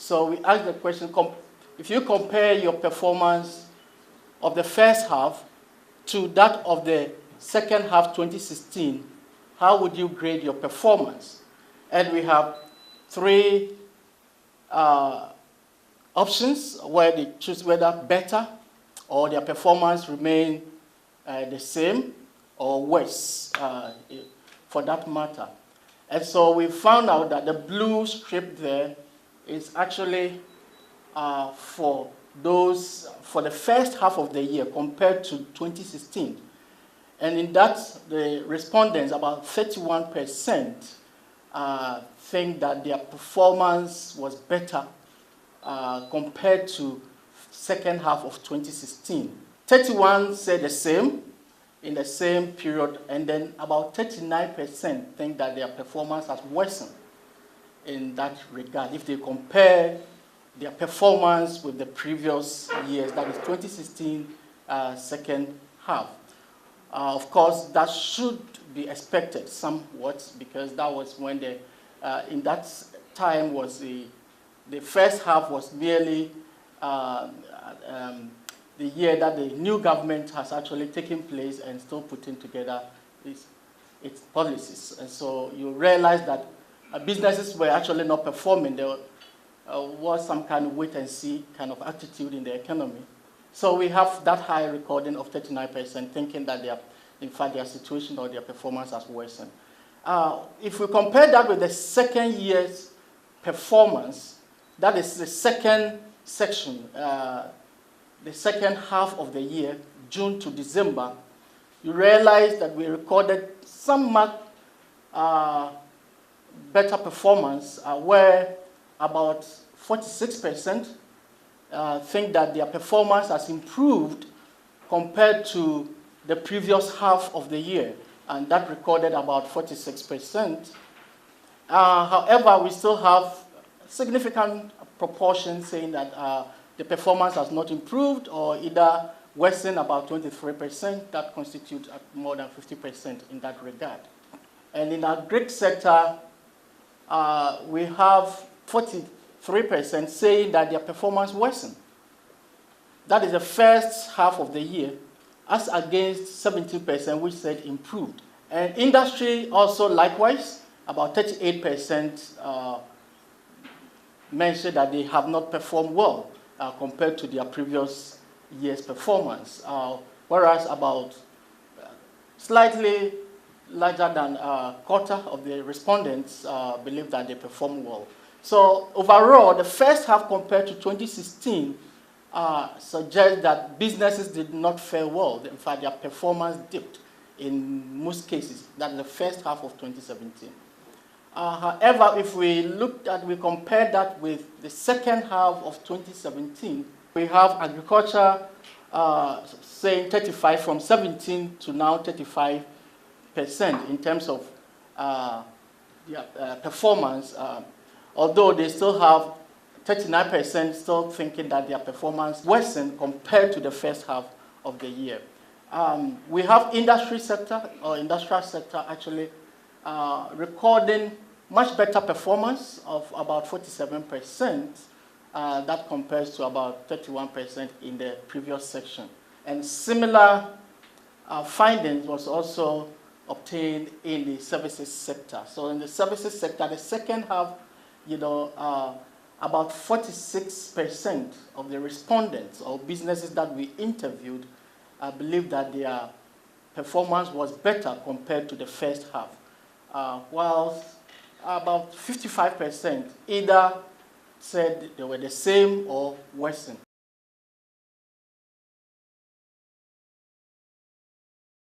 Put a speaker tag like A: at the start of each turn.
A: So we asked the question, if you compare your performance of the first half to that of the second half 2016, how would you grade your performance? And we have three options where they choose whether better or their performance remain the same or worse for that matter. And so we found out that the blue strip there is actually for the first half of the year compared to 2016. And in that, the respondents, about 31%, think that their performance was better compared to second half of 2016. 31 said the same in the same period, and then about 39% think that their performance has worsened in that regard if they compare their performance with the previous years, that is 2016 second half. Of course, that should be expected somewhat, because that was when in that time was the first half was merely the year that the new government has actually taken place and still putting together its policies. And so you realize that businesses were actually not performing. There was some kind of wait and see kind of attitude in the economy. So we have that high recording of 39% thinking that in fact their situation or their performance has worsened. If we compare that with the second year's performance, that is the second section, the second half of the year, June to December, you realize that we recorded some better performance, where about 46% think that their performance has improved compared to the previous half of the year, and that recorded about 46%. However, we still have significant proportion saying that the performance has not improved or either worsened, about 23%. That constitutes more than 50% in that regard. And in our Greek sector, we have 43% saying that their performance worsened. That is the first half of the year, as against 17% which said improved. And industry also likewise, about 38% mentioned that they have not performed well compared to their previous year's performance, whereas about slightly larger than a quarter of the respondents believe that they performed well. So overall, the first half compared to 2016 suggests that businesses did not fare well. In fact, their performance dipped in most cases. That's the first half of 2017. However, if we compare that with the second half of 2017, we have agriculture saying 35 from 17 to now 35% in terms of their performance, although they still have 39% still thinking that their performance worsened compared to the first half of the year. We have industry sector or industrial sector actually recording much better performance of about 47%. That compares to about 31% in the previous section. And similar findings was also obtained in the services sector. So in the services sector, the second half, about 46% of the respondents or businesses that we interviewed believe that their performance was better compared to the first half, while about 55% either said they were the same or worsened.